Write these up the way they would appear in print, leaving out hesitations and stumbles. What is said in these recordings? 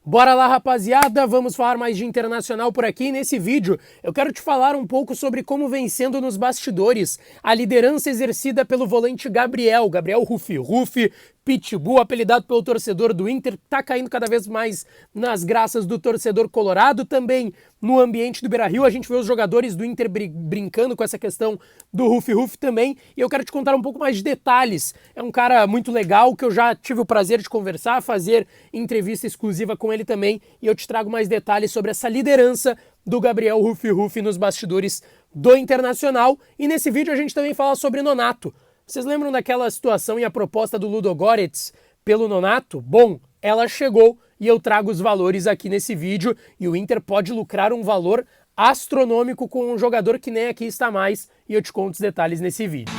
Bora lá, rapaziada, vamos falar mais de internacional por aqui. Nesse vídeo eu quero te falar um pouco sobre como vem sendo nos bastidores a liderança exercida pelo volante Gabriel Ruffi, Pitbull, apelidado pelo torcedor do Inter, tá caindo cada vez mais nas graças do torcedor colorado. Também no ambiente do Beira-Rio a gente vê os jogadores do Inter brincando com essa questão do Ruffi também, e eu quero te contar um pouco mais de detalhes. É um cara muito legal que eu já tive o prazer de conversar, fazer entrevista exclusiva com ele também, e eu te trago mais detalhes sobre essa liderança do Gabriel Ruffi nos bastidores do Internacional. E nesse vídeo a gente também fala sobre Nonato. Vocês lembram daquela situação e a proposta do Ludogorets pelo Nonato? Bom, ela chegou e eu trago os valores aqui nesse vídeo, e o Inter pode lucrar um valor astronômico com um jogador que nem aqui está mais, e eu te conto os detalhes nesse vídeo.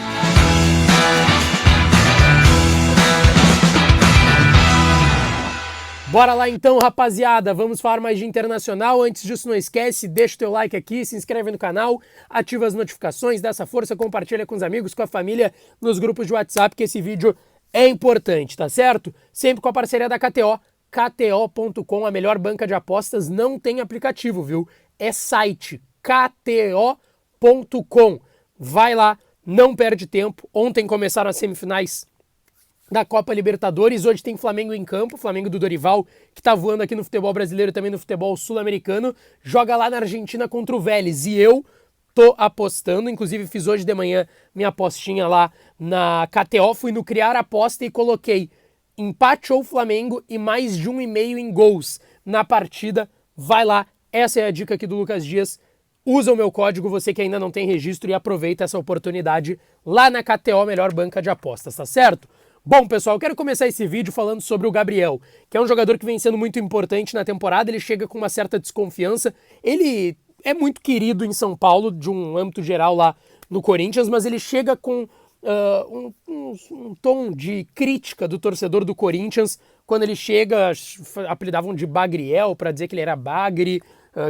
Bora lá então, rapaziada, vamos falar mais de internacional. Antes disso, não esquece, deixa o teu like aqui, se inscreve no canal, ativa as notificações, dá essa força, compartilha com os amigos, com a família, nos grupos de WhatsApp, que esse vídeo é importante, tá certo? Sempre com a parceria da KTO, KTO.com, a melhor banca de apostas, não tem aplicativo, viu? É site, KTO.com. Vai lá, não perde tempo. Ontem começaram as semifinais da Copa Libertadores, hoje tem Flamengo em campo, Flamengo do Dorival, que tá voando aqui no futebol brasileiro e também no futebol sul-americano, joga lá na Argentina contra o Vélez, e eu tô apostando, inclusive fiz hoje de manhã minha apostinha lá na KTO, fui no Criar Aposta e coloquei empate ou Flamengo e mais de 1,5 em gols na partida. Vai lá, essa é a dica aqui do Lucas Dias. Usa o meu código, você que ainda não tem registro, e aproveita essa oportunidade lá na KTO, melhor banca de apostas, tá certo? Bom, pessoal, eu quero começar esse vídeo falando sobre o Gabriel, que é um jogador que vem sendo muito importante na temporada. Ele chega com uma certa desconfiança, ele é muito querido em São Paulo, de um âmbito geral lá no Corinthians, mas ele chega com um tom de crítica do torcedor do Corinthians. Quando ele chega, apelidavam de Bagriel, para dizer que ele era bagre,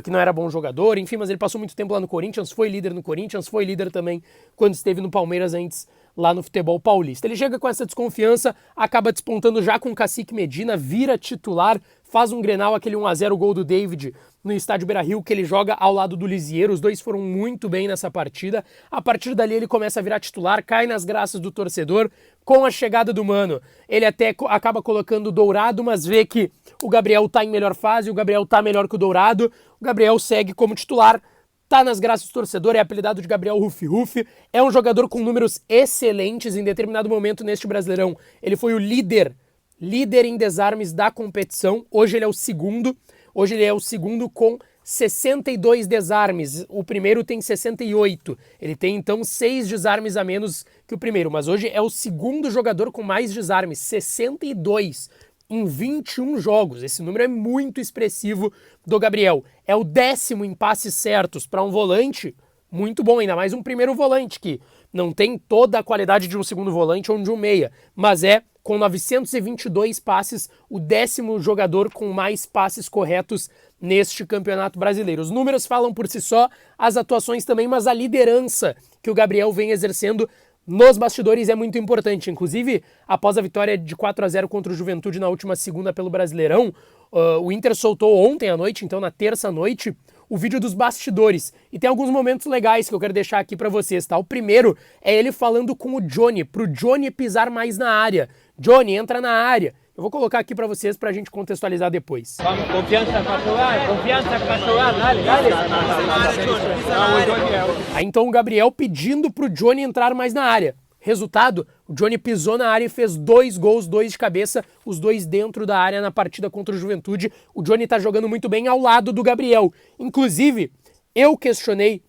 que não era bom jogador, enfim, mas ele passou muito tempo lá no Corinthians, foi líder no Corinthians, foi líder também quando esteve no Palmeiras antes, lá no futebol paulista. Ele chega com essa desconfiança, acaba despontando já com o Cacique Medina, vira titular, faz um Grenal, aquele 1-0 gol do David no estádio Beira-Rio, que ele joga ao lado do Lisieiro. Os dois foram muito bem nessa partida. A partir dali ele começa a virar titular, cai nas graças do torcedor. Com a chegada do Mano, ele até acaba colocando o Dourado, mas vê que o Gabriel tá em melhor fase, o Gabriel tá melhor que o Dourado. O Gabriel segue como titular, tá nas graças do torcedor, é apelidado de Gabriel Ruffi, é um jogador com números excelentes. Em determinado momento neste Brasileirão, ele foi o líder em desarmes da competição. Hoje ele é o segundo com 62 desarmes, o primeiro tem 68, ele tem então 6 desarmes a menos que o primeiro, mas hoje é o segundo jogador com mais desarmes, 62 em 21 jogos. Esse número é muito expressivo do Gabriel. É o 10º em passes certos para um volante, muito bom, ainda mais um primeiro volante que não tem toda a qualidade de um segundo volante ou de um meia, mas é, com 922 passes, o 10º jogador com mais passes corretos neste Campeonato Brasileiro. Os números falam por si só, as atuações também, mas a liderança que o Gabriel vem exercendo nos bastidores é muito importante. Inclusive, após a vitória de 4-0 contra o Juventude na última segunda pelo Brasileirão, o Inter soltou ontem à noite, então na terça-noite, o vídeo dos bastidores. E tem alguns momentos legais que eu quero deixar aqui pra vocês, tá? O primeiro é ele falando com o Johnny, pro Johnny pisar mais na área. Johnny, entra na área. Eu vou colocar aqui pra vocês pra gente contextualizar depois. Vamos, confiança pra jogar, dale. Aí então o Gabriel pedindo pro Johnny entrar mais na área. Resultado, o Johnny pisou na área e fez 2 gols, 2 de cabeça, os 2 dentro da área na partida contra o Juventude. O Johnny tá jogando muito bem ao lado do Gabriel. Inclusive, eu questionei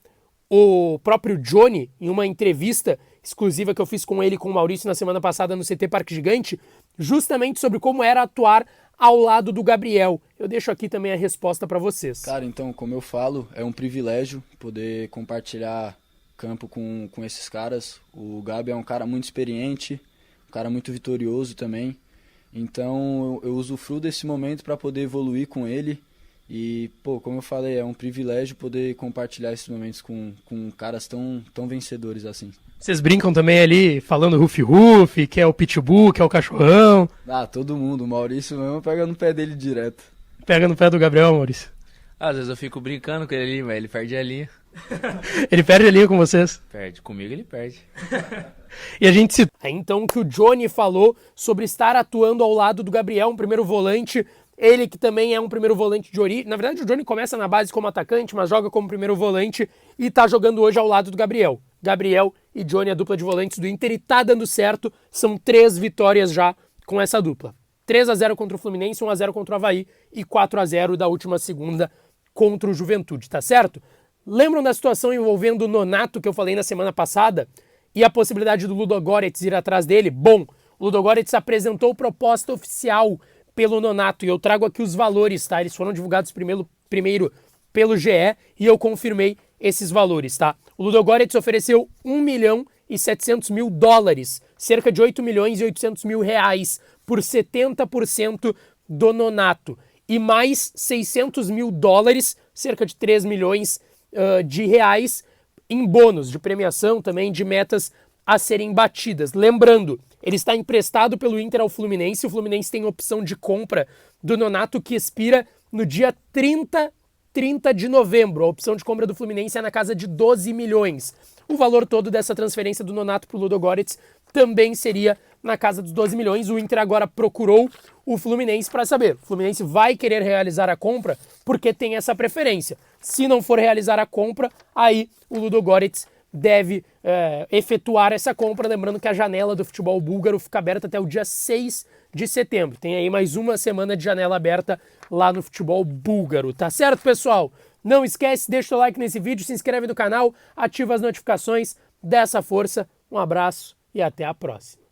o próprio Johnny em uma entrevista exclusiva que eu fiz com ele e com o Maurício na semana passada no CT Parque Gigante, justamente sobre como era atuar ao lado do Gabriel. Eu deixo aqui também a resposta para vocês. Cara, então, como eu falo, é um privilégio poder compartilhar campo com esses caras. O Gabi é um cara muito experiente, um cara muito vitorioso também. Então eu usufruo desse momento para poder evoluir com ele. E, pô, como eu falei, é um privilégio poder compartilhar esses momentos com caras tão vencedores assim. Vocês brincam também ali, falando Ruffi, que é o Pitbull, que é o cachorrão. Ah, todo mundo. O Maurício mesmo pega no pé dele direto. Pega no pé do Gabriel, Maurício. Às vezes eu fico brincando com ele ali, mas ele perde a linha. Ele perde a linha com vocês? Perde. Comigo ele perde. E a gente citou então o que o Johnny falou sobre estar atuando ao lado do Gabriel, um primeiro volante. Ele que também é um primeiro volante de origem. Na verdade, o Johnny começa na base como atacante, mas joga como primeiro volante e tá jogando hoje ao lado do Gabriel. Gabriel e Johnny, a dupla de volantes do Inter, e tá dando certo. São 3 vitórias já com essa dupla. 3-0 contra o Fluminense, 1-0 contra o Avaí e 4-0 da última segunda contra o Juventude, tá certo? Lembram da situação envolvendo o Nonato que eu falei na semana passada? E a possibilidade do Ludogorets ir atrás dele? Bom, o Ludogorets apresentou proposta oficial pelo Nonato e eu trago aqui os valores, tá? Eles foram divulgados primeiro pelo GE e eu confirmei esses valores, tá? O Ludogorets ofereceu $1.700.000, cerca de 8.800.000 reais por 70% do Nonato e mais $600.000, cerca de 3 milhões de reais em bônus de premiação também de metas a serem batidas. Lembrando, ele está emprestado pelo Inter ao Fluminense. O Fluminense tem opção de compra do Nonato que expira no dia 30 de novembro. A opção de compra do Fluminense é na casa de 12 milhões. O valor todo dessa transferência do Nonato para o Ludogorets também seria na casa dos 12 milhões. O Inter agora procurou o Fluminense para saber. O Fluminense vai querer realizar a compra porque tem essa preferência. Se não for realizar a compra, aí o Ludogorets deve efetuar essa compra. Lembrando que a janela do futebol búlgaro fica aberta até o dia 6 de setembro. Tem aí mais uma semana de janela aberta lá no futebol búlgaro. Tá certo, pessoal? Não esquece, deixa o like nesse vídeo, se inscreve no canal, ativa as notificações, dá essa força. Um abraço e até a próxima.